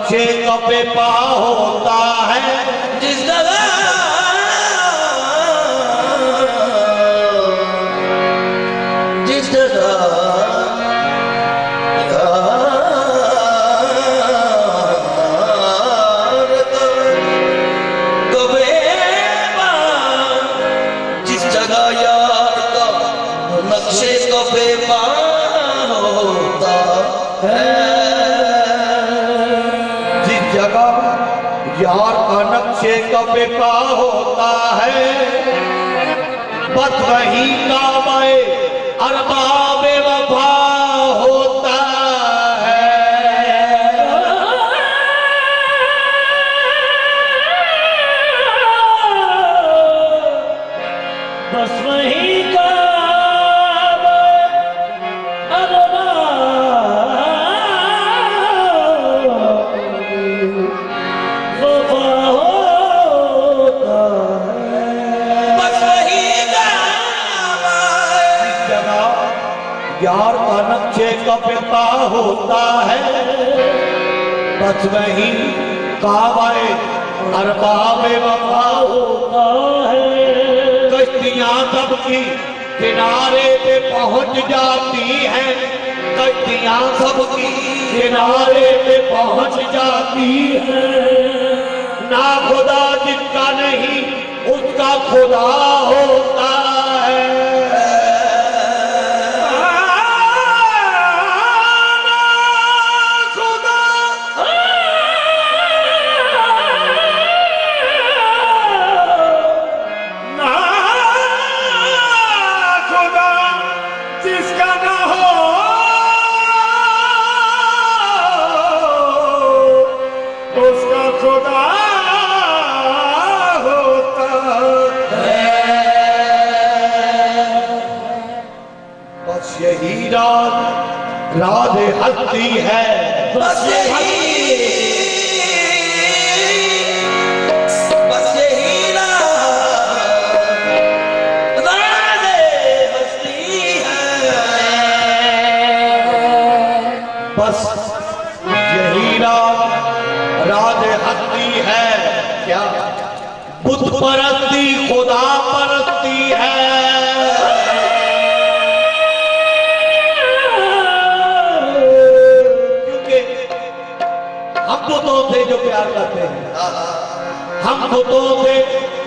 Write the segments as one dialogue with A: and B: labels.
A: नक्शे का बेपा होता है।
B: जिस जगह नक्शे को बेपा होता है।
A: जिस जगह यार का नक्शे का बेपा होता है, बस वही काम आए अरबाब वफा होता है।
C: बस वही
A: यार का नक्शे का बेपा होता है, बस वही काबाए अरबाब वफा
C: होता है।
A: कश्तियां सबकी किनारे पे पहुंच जाती हैं, कश्तियां सबकी किनारे पे पहुंच जाती हैं। ना खुदा जिसका नहीं उसका खुदा होता है। यही राधे हस्ती है,
B: बस यही राधे हस्ती है।
A: बस यही राधे हस्ती है। क्या बुत परस्ती खुदा परस्ती है। बुतों से जो प्यार करते हैं, हम बुतों से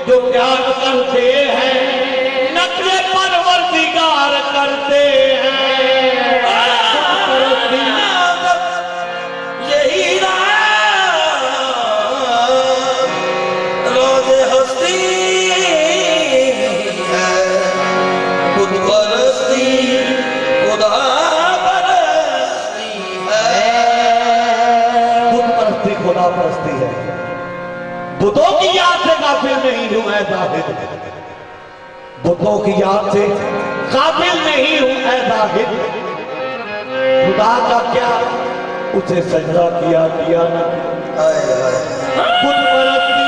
A: जो प्यार करते हैं, नक्शे परवरदिगार करते हैं।
B: यही राधे हस्ती है, खुद परस्ती खुदा
A: खुदा परस्ती है। बुतों की याद से गाफिल नहीं हूं ऐ जाहिद, बुतों की याद से गाफिल नहीं हूं ऐ जाहिद। खुदा का क्या उसे सजदा किया ना बुत परस्ती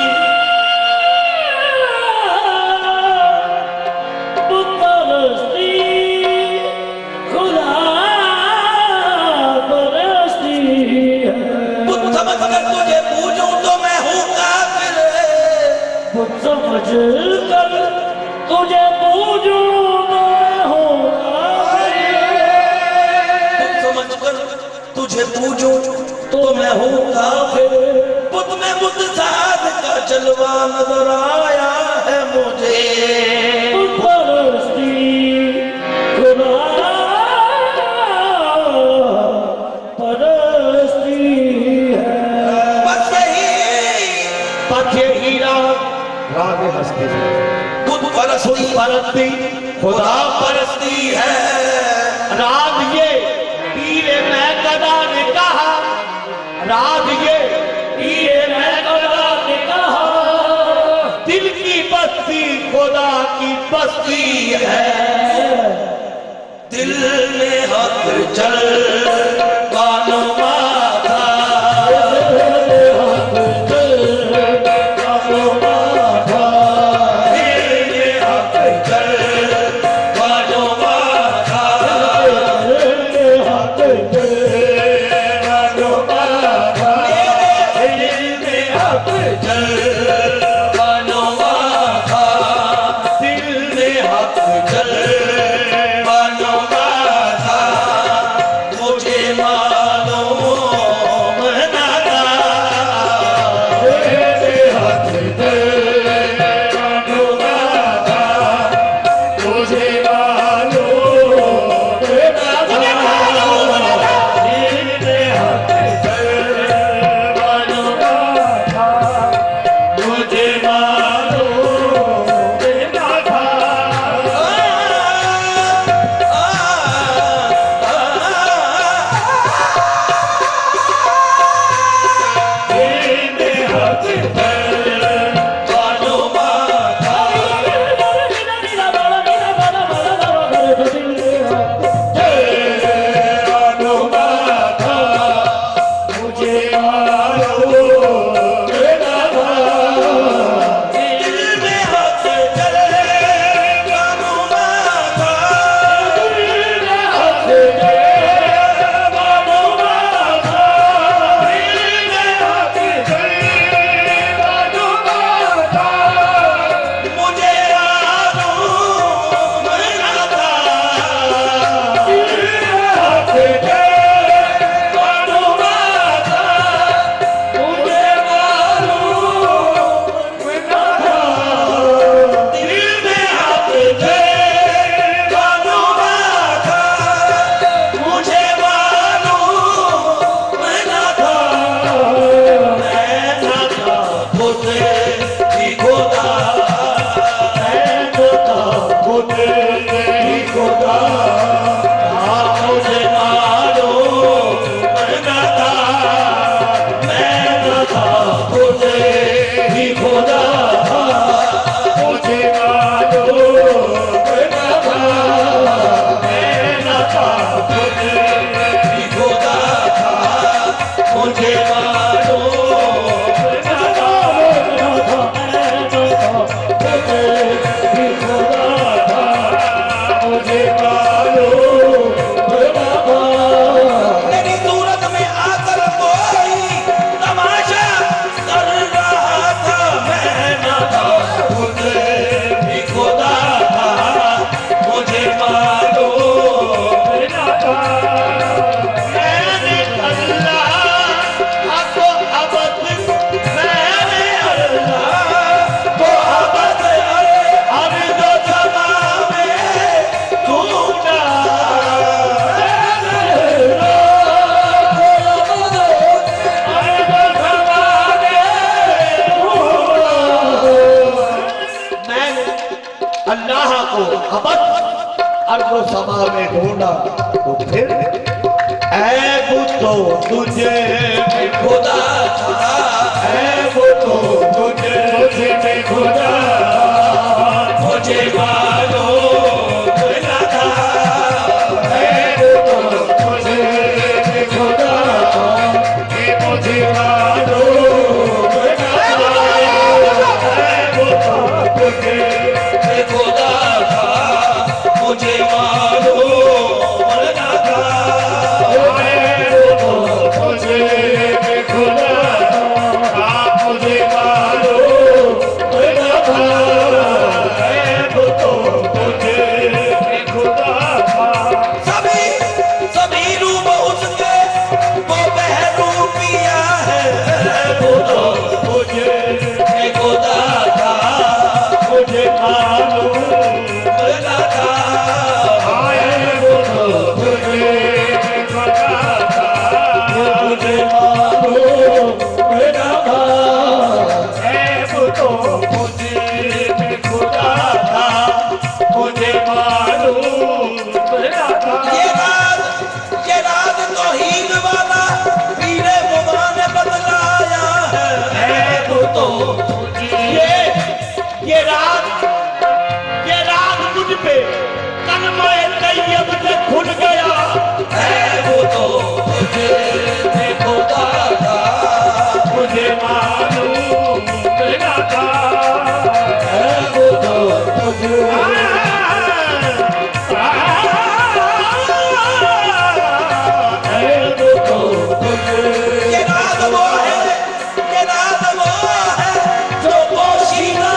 B: अगर तुझे पूजूं तो मैं हूँ काफिर।
C: समझ कर तुझे पूजूं तो मैं हूँ काफिर।
B: समझ कर तुझे पूजूं तो मैं हूँ काफिर। बुत में बुत साध का जलवा नजर आया है मुझे।
C: बुत परस्ती खुदा परस्ती है।
A: यही राधे हस्ती है।
B: बुत परस्ती
A: खुदा परस्ती है। राज ये पीरे मैं कदा ने कहा, राज ये पीरे मैं कदा ने कहा, दिल की बस्ती खुदा की बस्ती है।
B: दिल में हक चल कानों माथा,
C: मानो बिना था तेरे हाथ पर
B: बानो माथा
C: मुझे मारो बिना था
B: दिल में हाथ चले बानो माथा
C: हाथ दे मानो माथा हाथ दे मानो माथा
B: मुझे आनो मना था
C: हाथ दे मानो माथा मुझे मारो बिना था
B: दिल में हाथ दे बानो माथा मुझे मानो मना था मैं ना था खुद ही खुदा मैं ना था खुद ही खुदा मुझे मारो मना था मैं ना था खुद ही खुदा
C: मुझे मारो बिना था मैं न था खुद
B: ही खुदा था मुझे मारो
C: बिना था मैं न था खुद ही खुदा था मुझे मारो बिना था
B: मेरी सूरत में आकर कोई तमाशा कर रहा था मैं ना था खुद ही खुदा था मुझे मारो
C: बिना था
A: मैंने अल्लाह को अबद मैंने अल्लाह
B: तो अबद अर्ज़ व समा में ढूंढा
A: मैंने अल्लाह को अबद अर्ज़ व समा में ढूंढा तो फिर ऐब तो तुझे में
B: खुदा था
A: ऐब तो तुझे
C: मुझे में खुदा
B: मुझे मारो बिना था
C: मुझे में खुदा ये मुझे मारो बिना तुझे
B: मैं खुदा था मुझे मारो मरना था
C: मुझे में खुदा मुझे मारो बिना था मुझे में खुदा
B: सभी सभी रूप उसके वो बहरू पिया है वो तो
C: मुझे
B: मैं खुदा था
C: मुझे मालूम
B: मरना था
C: आए मुझे खुदा मुझे मालूम बिना था मुझे खुदा था मुझे मालूम बिना था
B: ये राज तो हीन वाला पीरे मुबा ने बदलाया है वो तो
A: ये रात मुझ पे कलमाए तैयब से खुल गया
B: है वो तो मुझे खुदा था
C: मुझे मालूम बिना था
B: वो तो मुझे ये रात वो है जो पोशीदा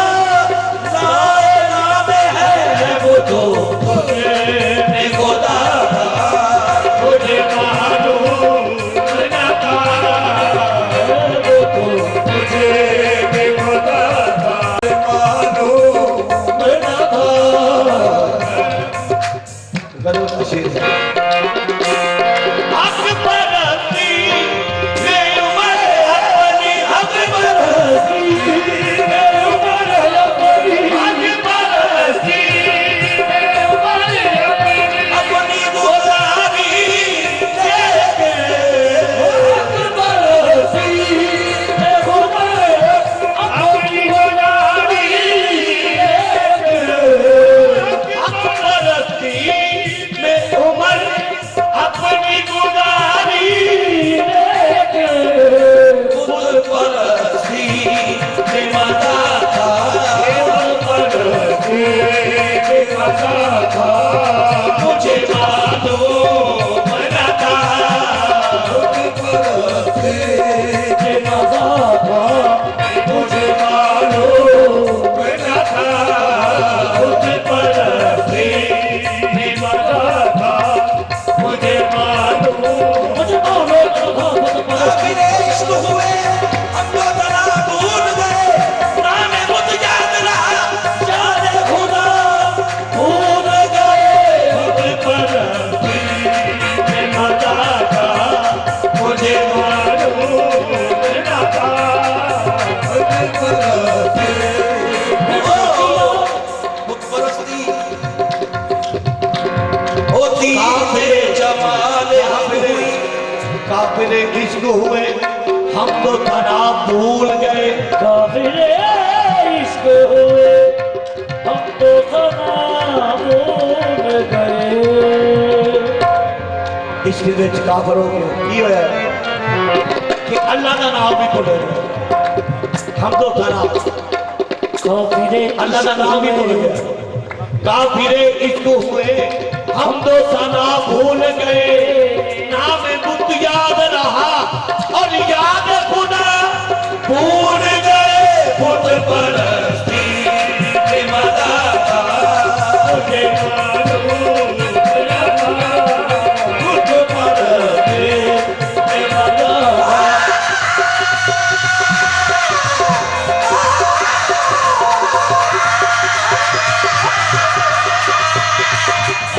B: लाए नाम है वो तो मैं खुदा था
A: भूल गए।
C: काफिरे इश्क हुए हम तो सना भूल गए।
A: इश्क विच काफर हो गए की होया कि अल्लाह का नाम भी भूल गए। हम तो सना
C: काफिरे
A: अल्लाह का नाम भी भूल गए। काफिरे इश्क हुए हम तो सना भूल गए। नाम बुत याद रहा और याद खुदा भूल गए।
B: बुत परस्ती के मदा था
C: मुझे मालूम तेरा था।
B: बुत परस्ती के मदा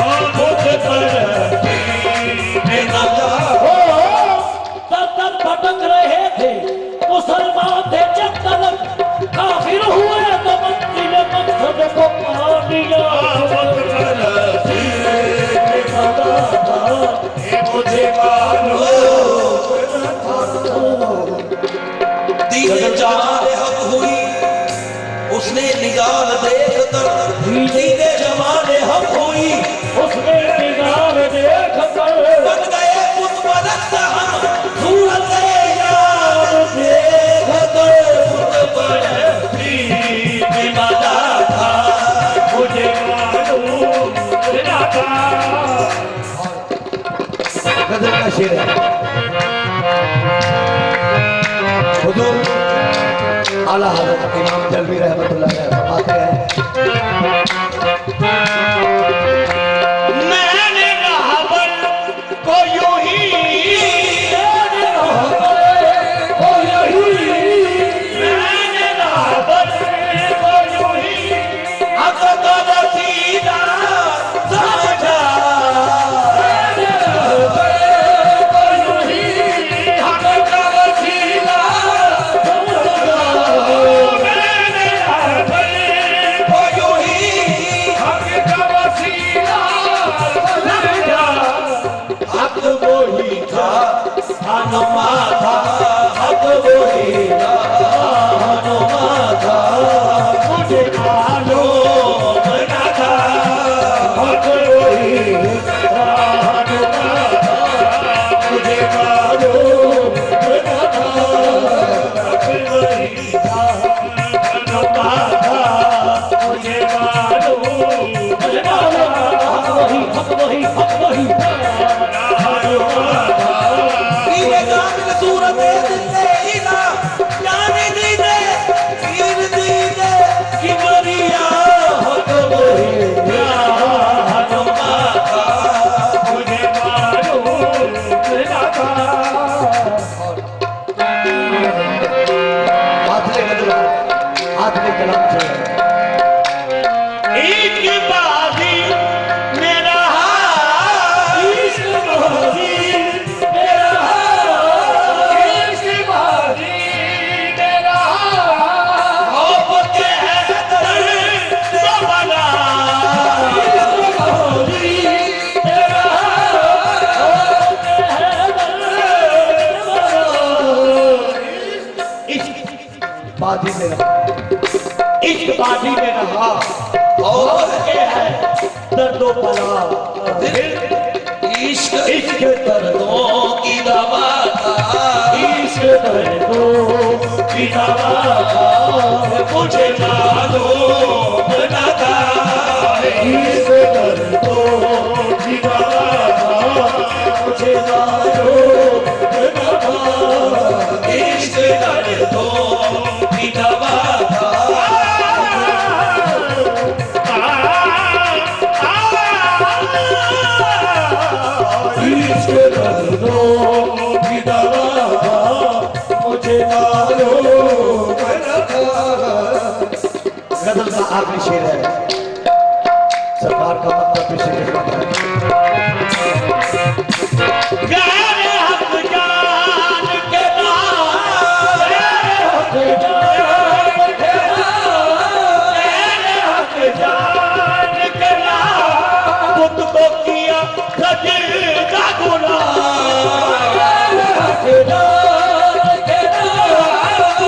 C: और मुझे परस्ती
B: के मदा
C: तर भटक रहे थे मुसलमान थे जब तलक काफिर हुए तो मंजिल मकसद को पा लिया।
B: मुझे दीने जमाने हक हुई उसने निगाह देख कर। दीने जमाने हक हुई
C: उसने निगाह देख कर
B: बन गए बुत परस्त हम सूरत यार देख कर। बुत परस्ती में मजा था
C: मुझे मालूम तेरा था।
A: गजल का शेर है। हुजूर आला हज़रत इमाम जलवी रहमतुल्लाह अलैह फरमाते हैं मैंने रहबर को यूं ही मैंने रहबर को यूं ही
B: हक का वसीला समझा।
C: हक का वसीला मैंने रहबर
B: वो यूं ही
C: हक का वसीला समझा।
B: हक वो ही था हनुमा था। हक वो ही था हनुमा था।
C: मुझे मालूम
B: न था
C: हक वही मुझे मालूम हक वही मुझे मालूम हक वही
B: पीरे कामिल सूरत दिले इला जाने दीने पीर दीने कि मरिया हक वही हनुमा था।
C: मुझे मालूम
A: आखिरी गजल आखिरी कलाम से ईद की बाजी मेरा
C: इश्क बाजी मेरा इश्क बाजी मेरा
B: खौफ के है दर सबला
C: इश्क बाजी मेरा
A: इश्क बाजी में रहा। इश्क बाजी में रहा
B: और
A: ये है दर्दो बला।
B: इश्क
A: इश्क दर्दो
B: की दवा था।
C: इश्क दर्दों की दवा था।
B: मुझे मालूम न था
C: इश्क दर्दों की दवा था। मुझे मालूम न था।
B: इश्क दर्दों की दवा था।
C: इश्क दर्दों की दवा था। मुझे मालूम न था।
A: गजल का आखिरी शेर है। सरकार का मतलब पीछे के साथ है। गाने हक जान के नाम
C: तेरे हक जान के नाम,
A: तेरे हक जान के नाम बुत को किया सजदा गुनाह।
C: तेरे हक जान के नाम,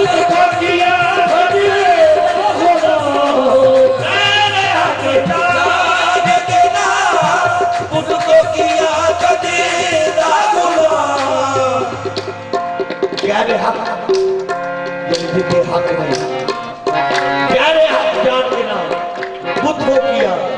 A: खो किया